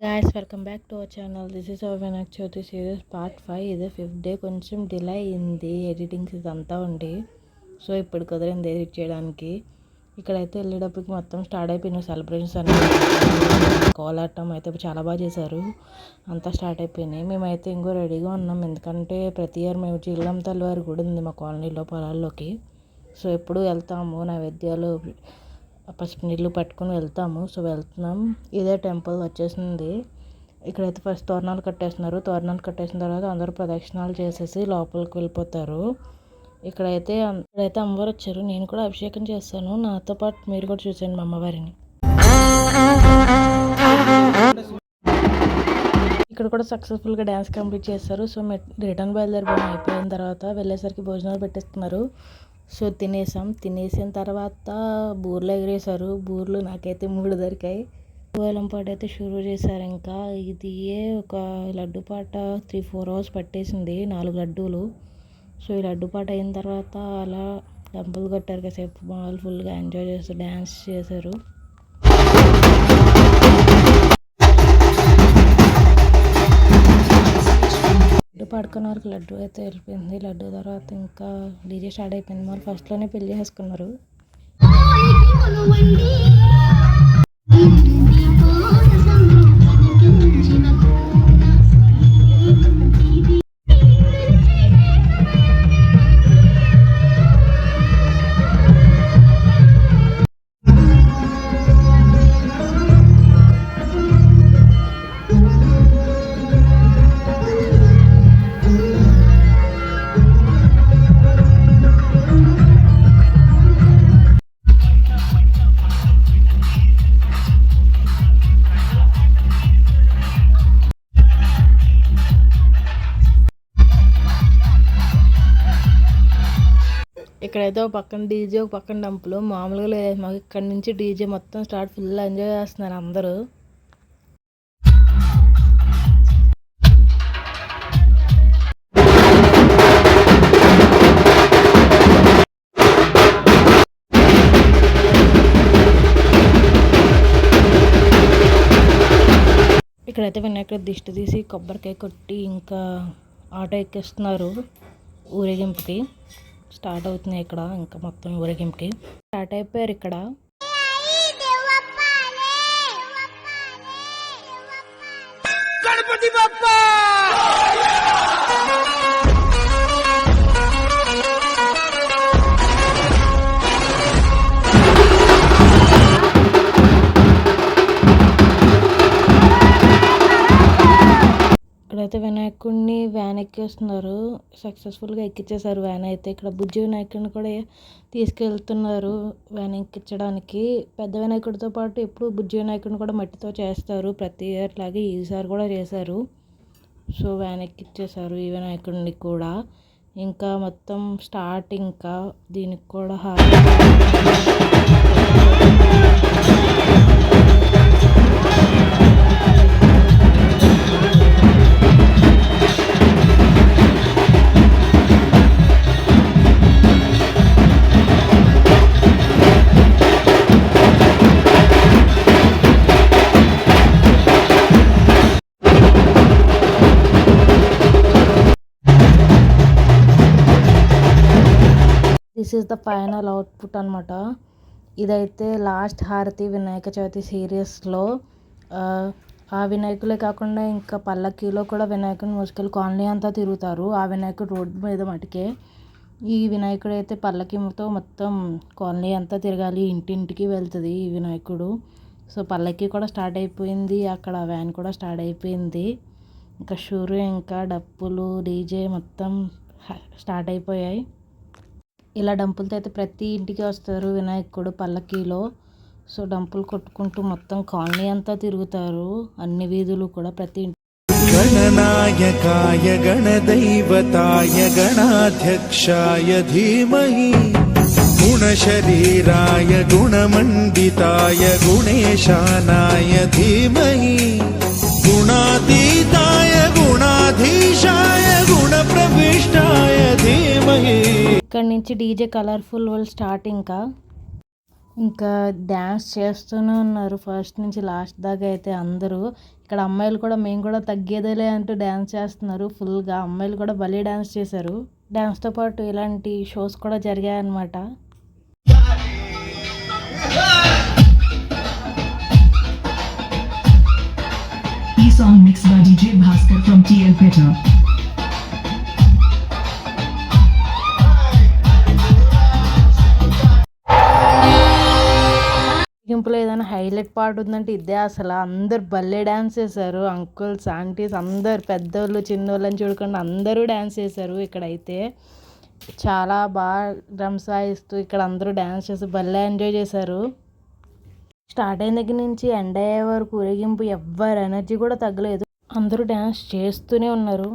Guys welcome back to our channel. This is our Vinayaka Chavithi series part 5. ఇది 5th day. కొంచెం delay అయింది editings ఇదంతా ఉండి, సో ఇప్పుడు కుదిరింది ఎడిట్ చేయడానికి. ఇక్కడైతే వెళ్ళేటప్పటికి మొత్తం స్టార్ట్ అయిపోయినాయి సెలబ్రేషన్స్ అన్నీ. కోలాటం అయితే చాలా బాగా చేశారు, అంతా స్టార్ట్ అయిపోయినాయి. మేమైతే ఇంకో రెడీగా ఉన్నాం, ఎందుకంటే ప్రతి ఇయర్ మేము జీలం తల్లివారి గుడి ఉంది మా కాలనీలో పొలాల్లోకి. సో ఎప్పుడు వెళ్తాము, నైవేద్యాలు పసుపు నీళ్ళు పట్టుకుని వెళ్తాము. సో వెళ్తున్నాం. ఇదే టెంపుల్ వచ్చేసింది. ఇక్కడైతే ఫస్ట్ తోరణాలు కట్టేస్తున్నారు. తోరణాలు కట్టేసిన తర్వాత అందరూ ప్రదక్షిణాలు చేసేసి లోపలికి వెళ్ళిపోతారు. ఇక్కడైతే అమ్మవారు వచ్చారు. నేను కూడా అభిషేకం చేస్తాను, నాతో పాటు మీరు కూడా చూసేయండి మా అమ్మవారిని. ఇక్కడ కూడా సక్సెస్ఫుల్గా డ్యాన్స్ కంప్లీట్ చేస్తారు. సో రిటర్న్ బయలుదేరిపోయిన అయిపోయిన తర్వాత వెళ్ళేసరికి భోజనాలు పెట్టేస్తున్నారు. సో తినేసిన తర్వాత బూర్లు ఎగిరేశారు. బూర్లు నాకైతే 3 దొరికాయి. వేలం పాట అయితే షురూ చేశారు. ఇంకా ఇది ఒక లడ్డు పాట 3-4 అవర్స్ పట్టేసింది, 4 లడ్డూలు. సో ఈ లడ్డు పాట అయిన తర్వాత అలా డంపులు కట్టారు, కాసేపు వాళ్ళు ఫుల్గా ఎంజాయ్ చేస్తూ డ్యాన్స్ చేశారు. లడ్డు పాడుకున్న వరకు లడ్డు అయితే వెళ్ళిపోయింది. లడ్డు తర్వాత ఇంకా డీజే స్టార్ట్ అయిపోయింది. వాళ్ళు ఫస్ట్లోనే పెళ్లి చేసుకున్నారు. ఇక్కడైతే ఒక పక్కన డీజే, ఒక పక్కన డంపులు. మామూలుగా లేదు మాకు ఇక్కడ నుంచి డీజే మొత్తం స్టార్ట్, ఫుల్ ఎంజాయ్ చేస్తున్నారు అందరూ. ఇక్కడైతే వినాయకుడు దిష్టి తీసి కొబ్బరికాయ కొట్టి ఇంకా ఆటో ఎక్కిస్తున్నారు. ఊరేగింపుకి స్టార్ట్ అవుతున్నాయి. ఇక్కడ ఇంకా మొత్తం ఊరేగింపుకి స్టార్ట్ అయిపోయారు. ఇక్కడ గణపతి బప్పా ఇక్కడైతే వినాయకుడిని వ్యాన్ ఎక్కిస్తున్నారు. సక్సెస్ఫుల్గా ఎక్కించేశారు వ్యాన్ అయితే. ఇక్కడ బుజ్జి వినాయకుడిని కూడా తీసుకెళ్తున్నారు వ్యాన్ ఎక్కించడానికి. పెద్ద వినాయకుడితో పాటు ఎప్పుడు బుజ్జి వినాయకుడిని కూడా మట్టితో చేస్తారు, ప్రతి ఇయర్ లాగే ఈసారి కూడా చేశారు. సో వ్యాన్ ఎక్కించేశారు ఈ వినాయకుడిని కూడా. ఇంకా మొత్తం స్టార్ట్. ఇంకా దీనికి కూడా this is the final output అనమాట. ఇదైతే లాస్ట్ హారతి వినాయక చవితి సీరియస్లో. ఆ వినాయకులే కాకుండా ఇంకా పల్లకీలో కూడా వినాయకుని మోసుకెళ్ళి కాలనీ అంతా తిరుగుతారు. ఆ వినాయకుడు రోడ్డు మీద మటుకే. ఈ వినాయకుడు అయితే పల్లకీతో మొత్తం కాలనీ అంతా తిరగాలి, ఇంటింటికి వెళ్తుంది ఈ వినాయకుడు. సో పల్లకీ కూడా స్టార్ట్ అయిపోయింది, అక్కడ వ్యాన్ కూడా స్టార్ట్ అయిపోయింది. ఇంకా షూరు, ఇంకా డప్పులు, డీజే మొత్తం స్టార్ట్ అయిపోయాయి. ఇలా డంపులతో అయితే ప్రతి ఇంటికి వస్తారు వినాయకుడు పల్లకీలో. సో డంపులు కొట్టుకుంటూ మొత్తం కాలనీ అంతా తిరుగుతారు, అన్ని వీధులు కూడా ప్రతి ఇంటి. గణనాయకాయ గణదైవతాయ గణాధ్యక్షాయ ధీమహి గుణశరీరాయ గుణమండితాయ గుణేశానాయ ధీమహి గుణాతీతాయ గుణాధీశాయ గుణప్రవిష్టాయ ధీమహి. ఇక్కడ నుంచి డీజే కలర్ఫుల్ వరల్డ్ స్టార్ట్. ఇంకా డ్యాన్స్ చేస్తూనే ఉన్నారు ఫస్ట్ నుంచి లాస్ట్ దాకా అయితే అందరూ. ఇక్కడ అమ్మాయిలు కూడా మేము కూడా తగ్గేదేలే అంటూ డ్యాన్స్ చేస్తున్నారు ఫుల్గా. అమ్మాయిలు కూడా భలే డ్యాన్స్ చేశారు. డ్యాన్స్తో పాటు ఇలాంటి షోస్ కూడా జరిగాయన్నమాట. song mixed by DJ Bhaskar from TL Peta. గింపులో ఏదైనా హైలైట్ పార్ట్ ఉందంటే ఇదే అసలు. అందరు భలే డ్యాన్స్ చేశారు. అంకుల్స్ ఆంటీస్ అందరు పెద్దోళ్ళు చిన్నోళ్ళని చూడకుండా అందరూ డ్యాన్స్ చేశారు. ఇక్కడైతే చాలా బాగా డ్రమ్స్ వాయిస్తూ ఇక్కడ అందరూ డ్యాన్స్ చేసి భలే ఎంజాయ్ చేశారు. స్టార్ట్ అయిన దగ్గర నుంచి ఎండ్ అయ్యే వరకు ఊరేగింపు ఎవ్వరు ఎనర్జీ కూడా తగ్గలేదు. అందరూ డ్యాన్స్ చేస్తూనే ఉన్నారు.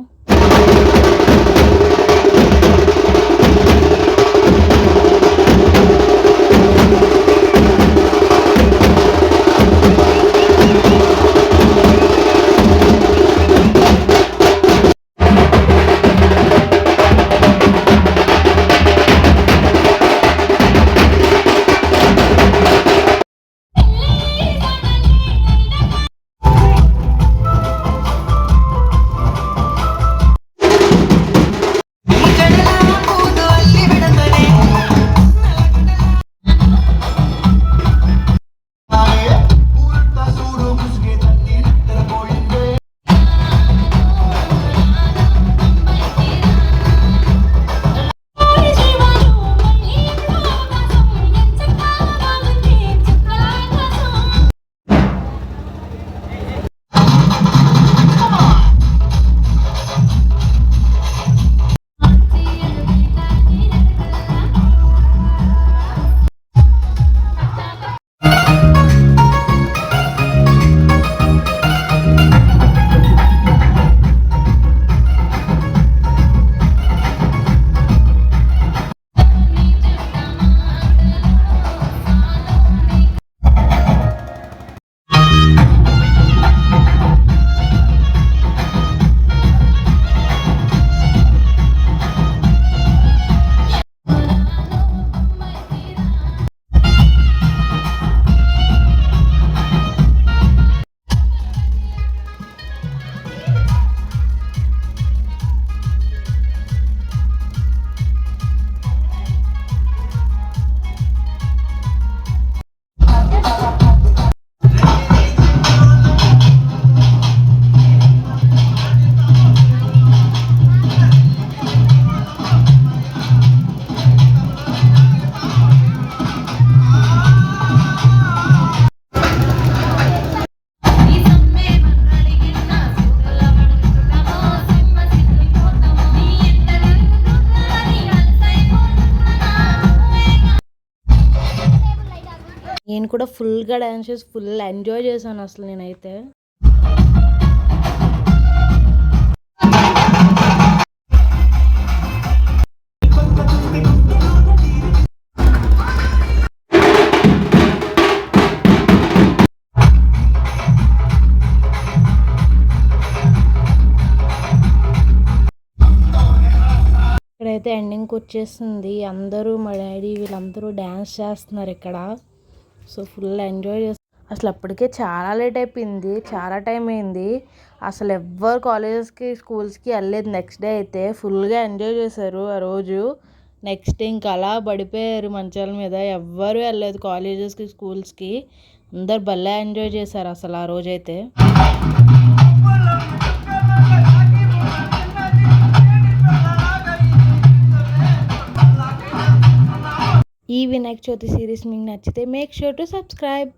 నేను కూడా ఫుల్గా డ్యాన్స్ చేసి ఫుల్ ఎంజాయ్ చేశాను అసలు నేనైతే. ఇక్కడైతే ఎండింగ్కి వచ్చేసింది. అందరూ మా డాడీ వీళ్ళందరూ డ్యాన్స్ చేస్తున్నారు ఇక్కడ. సో ఫుల్ ఎంజాయ్ చేస్తాం. అసలు అప్పటికే చాలా లేట్ అయిపోయింది, చాలా టైం అయింది. అసలు ఎవ్వరు కాలేజెస్కి స్కూల్స్కి వెళ్ళలేదు. నెక్స్ట్ డే అయితే ఫుల్గా ఎంజాయ్ చేశారు ఆ రోజు. నెక్స్ట్ డే ఇంకా అలా పడిపోయారు మంచాల మీద. ఎవ్వరు వెళ్ళలేదు కాలేజెస్కి స్కూల్స్కి. అందరు భలే ఎంజాయ్ చేశారు అసలు ఆ రోజైతే. ఈ వినాయక చవితి సిరీస్ మీకు నచ్చితే మేక్ షూర్ టు సబ్స్క్రైబ్.